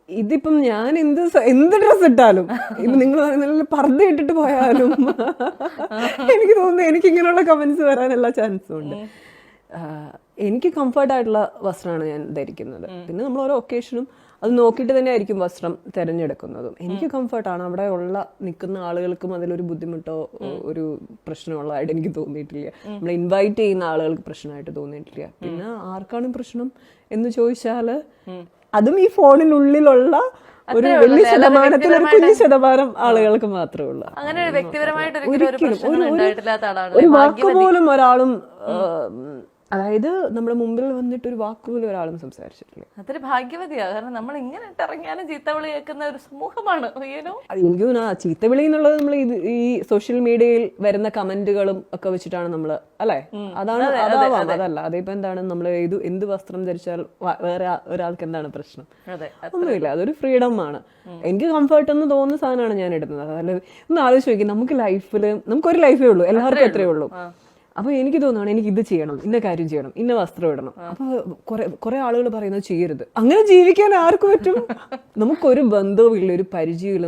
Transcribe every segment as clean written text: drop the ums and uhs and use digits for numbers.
ഇതിപ്പം ഞാൻ എന്ത് ഡ്രസ് ഇട്ടാലും ഇപ്പൊ നിങ്ങൾ പറയുന്ന പർദ്ദ ഇട്ടിട്ട് പോയാലും എനിക്ക് തോന്നുന്നു എനിക്ക് ഇങ്ങനെയുള്ള കമന്റ്സ് വരാൻ എല്ലാ ചാൻസും ഉണ്ട്. എനിക്ക് കംഫർട്ടായിട്ടുള്ള വസ്ത്രമാണ് ഞാൻ ധരിക്കുന്നത്. പിന്നെ നമ്മൾ ഓരോ ഒക്കേഷനും അത് നോക്കിയിട്ട് തന്നെ ആയിരിക്കും വസ്ത്രം തിരഞ്ഞെടുക്കുന്നതും. എനിക്ക് കംഫർട്ടാണ്. അവിടെ ഉള്ള നിൽക്കുന്ന ആളുകൾക്കും അതിലൊരു ബുദ്ധിമുട്ടോ ഒരു പ്രശ്നമുള്ളതായിട്ട് എനിക്ക് തോന്നിയിട്ടില്ല. നമ്മൾ ഇൻവൈറ്റ് ചെയ്യുന്ന ആളുകൾക്ക് പ്രശ്നമായിട്ട് തോന്നിയിട്ടില്ല. പിന്നെ ആർക്കാണ് പ്രശ്നം എന്ന് ചോദിച്ചാല് അതും ഈ ഫോണിനുള്ളിലുള്ള ഒരു വലിയ ശതമാനത്തിൽ ഒരു കുഞ്ഞു ശതമാനം ആളുകൾക്ക് മാത്രമേ ഉള്ളൂ. ഒരു വാക്ക് പോലും ഒരാളും, അതായത് നമ്മുടെ മുമ്പിൽ വന്നിട്ട് ഒരു വാക്കുപോലും ഒരാളും സംസാരിച്ചിട്ടില്ല. അതൊരു ഭാഗ്യവതിയാ. കാരണം നമ്മൾ ഇങ്ങനെ ഇറങ്ങിയാലും ചീത്തവിളി കേൾക്കുന്ന ഒരു സമൂഹമാണ്. എനിക്ക് തോന്നുന്നു ചീത്തവിളി എന്നുള്ളത് നമ്മൾ ഈ സോഷ്യൽ മീഡിയയിൽ വരുന്ന കമന്റുകളും ഒക്കെ വെച്ചിട്ടാണ് നമ്മള്, അല്ലെ? അതാണ്, അതാവാം. അതല്ല അതിപ്പോ എന്താണ്, നമ്മൾ എന്ത് വസ്ത്രം ധരിച്ചാൽ വേറെ ഒരാൾക്ക് എന്താണ് പ്രശ്നം? ഒന്നുമില്ല, അതൊരു ഫ്രീഡം ആണ്. എനിക്ക് കംഫർട്ട് എന്ന് തോന്നുന്ന സാധനമാണ് ഞാൻ ഇടുന്നത്. അതല്ല, ഒന്ന് ആലോചിച്ച് നോക്കി, നമുക്കൊരു ലൈഫേ ഉള്ളൂ, എല്ലാവർക്കും എത്രയേ ഉള്ളൂ. അപ്പൊ എനിക്ക് തോന്നുകയാണ് എനിക്ക് ഇത് ചെയ്യണം, ഇന്ന കാര്യം ചെയ്യണം, ഇന്ന വസ്ത്രം ഇടണം. അപ്പൊ കുറെ ആളുകൾ പറയുന്നത് ചെയ്യരുത്. അങ്ങനെ ജീവിക്കാൻ ആർക്ക് പറ്റും? നമുക്കൊരു ബന്ധവും ഇല്ല, ഒരു പരിചയവും ഇല്ല.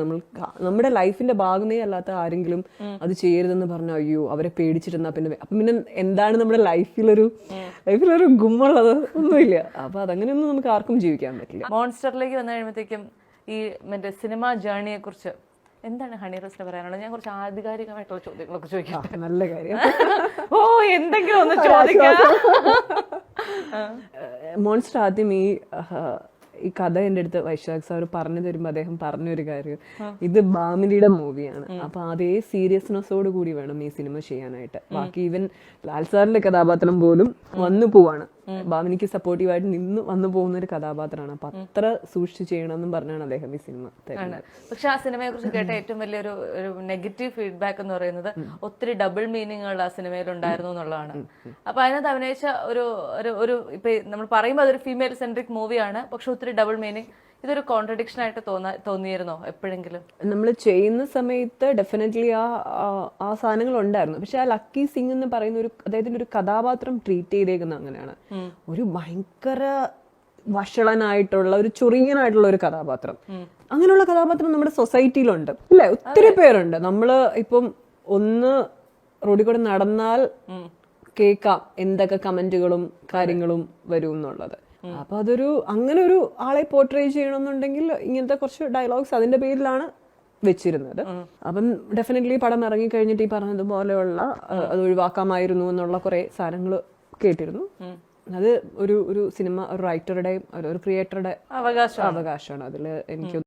നമ്മുടെ ലൈഫിന്റെ ഭാഗമേ അല്ലാത്ത ആരെങ്കിലും അത് ചെയ്യരുതെന്ന് പറഞ്ഞാൽ അയ്യോ അവരെ പേടിച്ചിരുന്നാ പിന്നെ എന്താണ് നമ്മുടെ ലൈഫിലൊരു ഗുമ്മുള്ളത്? ഒന്നുമില്ല. അപ്പൊ അതങ്ങനെയൊന്നും നമുക്ക് ആർക്കും ജീവിക്കാൻ പറ്റില്ല. മോൺസ്റ്ററിലേക്ക് വന്നു കഴിയുമ്പോഴത്തേക്കും ഈ മറ്റേ സിനിമ ജേർണിയെ കുറിച്ച് എന്താണ് ഹണി റോസിന് പറയാനുള്ളത്? ഞാൻ കുറച്ച് ആധികാരികമായിട്ടുള്ള ചോദ്യങ്ങളൊക്കെ ചോദിക്കാം. നല്ല കാര്യം. ഓ, എന്തെങ്കിലും ഒന്ന് ചോദിക്കാം. മോൺസ്റ്റർ ആദ്യം ഈ കഥ എൻ്റെ അടുത്ത് വൈശാഖ് സാർ പറഞ്ഞു തരുമ്പോൾ അദ്ദേഹം പറഞ്ഞൊരു കാര്യം, ഇത് ബാമിലിയുടെ മൂവിയാണ്. അപ്പൊ അതേ സീരിയസ്നെസ്സോട് കൂടി വേണം ഈ സിനിമ ചെയ്യാനായിട്ട്. ബാക്കി ഈവൻ ലാൽ സാറിന്റെ കഥാപാത്രം പോലും വന്നു പോവാണ്, ബാമിനിക്ക് സപ്പോർട്ടീവായിട്ട് നിന്ന് വന്നു പോകുന്ന ഒരു കഥാപാത്രമാണ്. അപ്പൊ അത്ര സൂക്ഷിച്ച് ചെയ്യണമെന്നും പറഞ്ഞാണ് അദ്ദേഹം ഈ സിനിമ തരുന്നത്. പക്ഷെ ആ സിനിമയെ കുറിച്ച് കേട്ട ഏറ്റവും വലിയൊരു നെഗറ്റീവ് ഫീഡ്ബാക്ക് എന്ന് പറയുന്നത് ഒത്തിരി ഡബിൾ മീനിങ്ങുകൾ ആ സിനിമയിൽ ഉണ്ടായിരുന്നു എന്നുള്ളതാണ്. അപ്പൊ അതിനകത്ത് അഭിനയിച്ച ഒരു ഇപ്പൊ നമ്മൾ പറയുമ്പോൾ അതൊരു ഫീമെയിൽ സെൻട്രിക് മൂവിയാണ്, പക്ഷെ ഒത്തിരി ഡബിൾ മീനിങ്. ഇതൊരു കോൺട്രഡിക്ഷൻ ആയിട്ട് തോന്നിയിരുന്നോ എപ്പോഴെങ്കിലും? നമ്മൾ ചെയ്യുന്ന സമയത്ത് ഡെഫിനറ്റ്ലി ആ സാധനങ്ങൾ ഉണ്ടായിരുന്നു. പക്ഷെ ആ ലക്കി സിംഗ് എന്ന് പറയുന്ന അദ്ദേഹത്തിന്റെ ഒരു കഥാപാത്രം ട്രീറ്റ് ചെയ്തേക്കുന്ന അങ്ങനെയാണ്. ഒരു ഭയങ്കര വഷളനായിട്ടുള്ള ഒരു ചൊറിയനായിട്ടുള്ള ഒരു കഥാപാത്രം. അങ്ങനെയുള്ള കഥാപാത്രം നമ്മുടെ സൊസൈറ്റിയിലുണ്ട്, ഇല്ലേ? ഒത്തിരി പേരുണ്ട്. നമ്മള് ഇപ്പം ഒന്ന് റോഡിൽ കൂടെ നടന്നാൽ കേൾക്കാം എന്തൊക്കെ കമന്റുകളും കാര്യങ്ങളും വരും എന്നുള്ളത്. അപ്പൊ അങ്ങനെ ഒരു ആളെ പോർട്രേ ചെയ്യണമെന്നുണ്ടെങ്കിൽ ഇങ്ങനത്തെ കുറച്ച് ഡയലോഗ്സ് അതിന്റെ പേരിലാണ് വെച്ചിരുന്നത്. അപ്പം ഡെഫിനറ്റ്ലി പടം ഇറങ്ങി കഴിഞ്ഞിട്ട് ഈ പറഞ്ഞതുപോലെയുള്ള അത് ഒഴിവാക്കാമായിരുന്നു എന്നുള്ള കുറെ സാധനങ്ങൾ കേട്ടിരുന്നു. അത് ഒരു സിനിമ ഒരു റൈറ്ററുടെയും ഒരു ക്രിയേറ്ററുടെ അവകാശമാണ്. അതിൽ എനിക്ക്